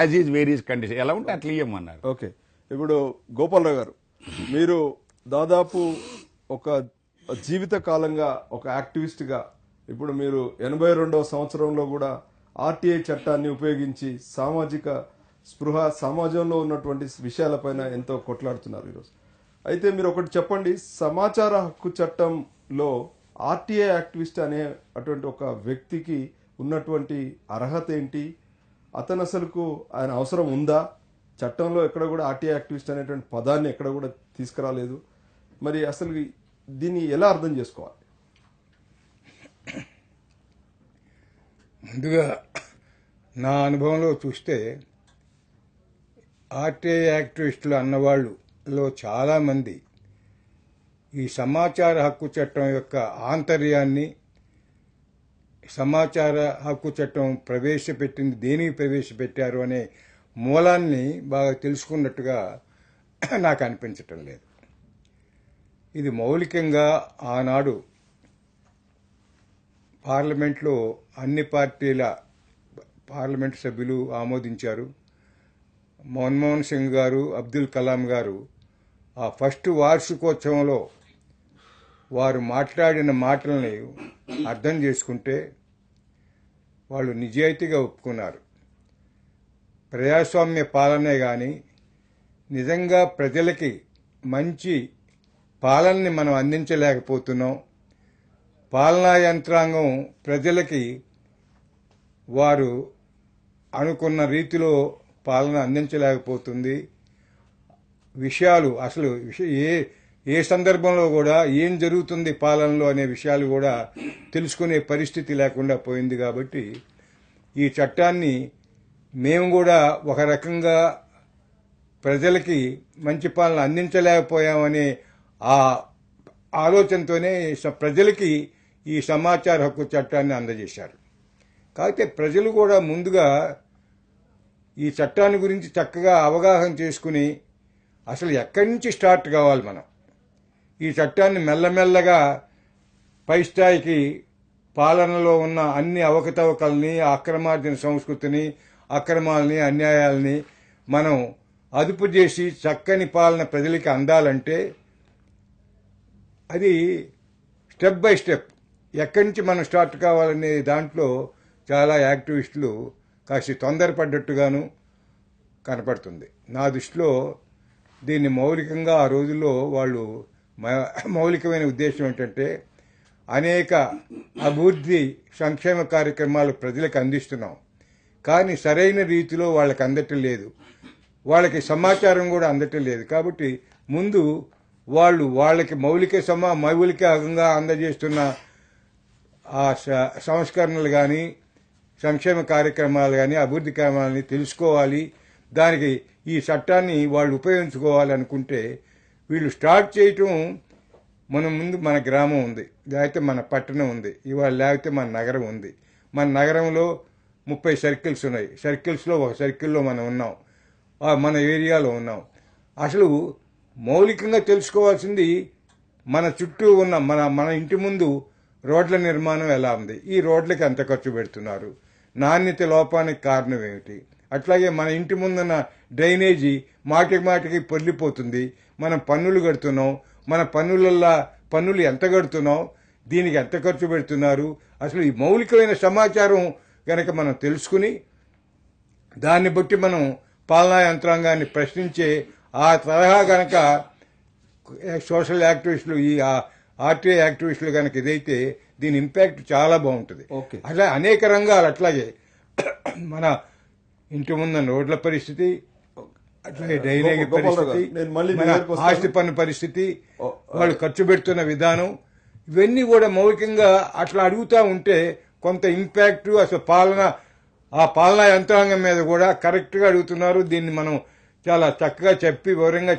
As is various condition ఎలా ఉంటే అట్లా ఇవ్వమన్నారు. ఓకే, ఇప్పుడు గోపాలరావు గారు, మీరు దాదాపు ఒక జీవిత కాలంగా ఒక యాక్టివిస్ట్గా ఇప్పుడు మీరు 82వ సంవత్సరంలో కూడా ఆర్టీఐ చట్టాన్ని ఉపయోగించి సామాజిక స్పృహ, సమాజంలో ఉన్నటువంటి విషయాలపైన ఎంతో కొట్లాడుతున్నారు ఈరోజు. అయితే మీరు ఒకటి చెప్పండి, సమాచార హక్కు చట్టంలో ఆర్టీఐ యాక్టివిస్ట్ అనే అటువంటి ఒక వ్యక్తికి ఉన్నటువంటి అర్హత ఏంటి? అతను అసలుకు ఆయన అవసరం ఉందా? చట్టంలో ఎక్కడ కూడా ఆర్టీఐ యాక్టివిస్ట్ అనేటువంటి పదాన్ని ఎక్కడ కూడా తీసుకురాలేదు. మరి అసలు దీన్ని ఎలా అర్థం చేసుకోవాలి? ముందుగా నా అనుభవంలో చూస్తే ఆర్టీఐ యాక్టివిస్టులు అన్నవాళ్ళలో చాలామంది ఈ సమాచార హక్కు చట్టం యొక్క ఆంతర్యాన్ని, సమాచార హక్కు చట్టం ప్రవేశపెట్టింది దేనికి ప్రవేశపెట్టారు అనే మూలాన్ని బాగా తెలుసుకున్నట్టుగా నాకు అనిపించటం లేదు. ఇది మౌలికంగా ఆనాడు పార్లమెంట్లో అన్ని పార్టీల పార్లమెంట్ సభ్యులు ఆమోదించారు. మన్మోహన్ సింగ్ గారు, అబ్దుల్ కలాం గారు ఆ ఫస్ట్ వార్షికోత్సవంలో వారు మాట్లాడిన మాటల్ని అర్థం చేసుకుంటే వాళ్ళు నిజాయితీగా ఒప్పుకున్నారు. ప్రజాస్వామ్య పాలనే కానీ నిజంగా ప్రజలకి మంచి పాలనని మనం అందించలేకపోతున్నాం, పాలనా యంత్రాంగం ప్రజలకి వారు అనుకున్న రీతిలో పాలన అందించలేకపోతుంది, విషయాలు అసలు ఏ సందర్భంలో కూడా ఏం జరుగుతుంది పాలనలో అనే విషయాలు కూడా తెలుసుకునే పరిస్థితి లేకుండా పోయింది. కాబట్టి ఈ చట్టాన్ని మేము కూడా ఒక రకంగా ప్రజలకి మంచి పాలన అందించలేకపోయామనే ఆ ఆలోచనతోనే ప్రజలకి ఈ సమాచార హక్కు చట్టాన్ని అందజేశారు. కాకపోతే ప్రజలు కూడా ముందుగా ఈ చట్టాన్ని గురించి చక్కగా అవగాహన చేసుకుని అసలు ఎక్కడి నుంచి స్టార్ట్ కావాలి మనం, ఈ చట్టాన్ని మెల్లమెల్లగా పై స్థాయికి పాలనలో ఉన్న అన్ని అవకతవకల్ని, అక్రమార్జన సంస్కృతిని, అక్రమాలని, అన్యాయాలని మనం అదుపు చేసి చక్కని పాలన ప్రజలకి అందాలంటే అది స్టెప్ బై స్టెప్ ఎక్కడి నుంచి మనం స్టార్ట్ కావాలనే దాంట్లో చాలా యాక్టివిస్టులు కాస్త తొందరపడ్డట్టుగాను కనపడుతుంది. నా దృష్టిలో దీన్ని మౌలికంగా ఆ రోజుల్లో వాళ్ళు మౌలికమైన ఉద్దేశం ఏంటంటే అనేక అభివృద్ధి సంక్షేమ కార్యక్రమాలు ప్రజలకు అందిస్తున్నాం, కానీ సరైన రీతిలో వాళ్ళకి అందటం లేదు, వాళ్ళకి సమాచారం కూడా అందటం లేదు. కాబట్టి ముందు వాళ్ళకి మౌలికంగా అందజేస్తున్న ఆ సంస్కరణలు కానీ, సంక్షేమ కార్యక్రమాలు కానీ, అభివృద్ధి కార్యక్రమాలని తెలుసుకోవాలి, దానికి ఈ చట్టాన్ని వాళ్ళు ఉపయోగించుకోవాలి అనుకుంటే వీళ్ళు స్టార్ట్ చేయటం ముందు మన గ్రామం ఉంది, లేకపోతే మన పట్టణం ఉంది, ఇవాళ లేకపోతే మన నగరం ఉంది. మన నగరంలో 30 సర్కిల్స్ ఉన్నాయి, సర్కిల్స్లో ఒక సర్కిల్లో మనం ఉన్నాం, మన ఏరియాలో ఉన్నాం. అసలు మౌలికంగా తెలుసుకోవాల్సింది మన చుట్టూ ఉన్న మన ఇంటి ముందు రోడ్ల నిర్మాణం ఎలా ఉంది, ఈ రోడ్లకి ఎంత ఖర్చు పెడుతున్నారు, నాణ్యత లోపానికి కారణం ఏమిటి, అట్లాగే మన ఇంటి ముందున్న డ్రైనేజీ మాటికి పొర్లిపోతుంది, మనం పన్నులు కడుతున్నాం, మన పన్నులు ఎంత కడుతున్నాం, దీనికి ఎంత ఖర్చు పెడుతున్నారు, అసలు ఈ మౌలికమైన సమాచారం కనుక మనం తెలుసుకుని దాన్ని బట్టి మనం పాలనా యంత్రాంగాన్ని ప్రశ్నించే ఆ తరహా కనుక సోషల్ యాక్టివిస్టులు, ఈ ఆర్టీఐ యాక్టివిస్టులు కనుక ఇదైతే దీని ఇంపాక్ట్ చాలా బాగుంటుంది. అట్లా అనేక రంగాలు, అట్లాగే మన ఇంటి ముందు రోడ్ల పరిస్థితి, అట్లాగే డ్రైనేజ్ పరిస్థితి, మన ఆస్తి పన్ను పరిస్థితి, వాళ్ళు ఖర్చు పెడుతున్న విధానం, ఇవన్నీ కూడా మౌలికంగా అట్లా అడుగుతూ ఉంటే కొంత ఇంపాక్ట్ అసలు పాలనా యంత్రాంగం మీద కూడా కరెక్ట్గా అడుగుతున్నారు. దీన్ని మనం చాలా చక్కగా చెప్పి వివరంగా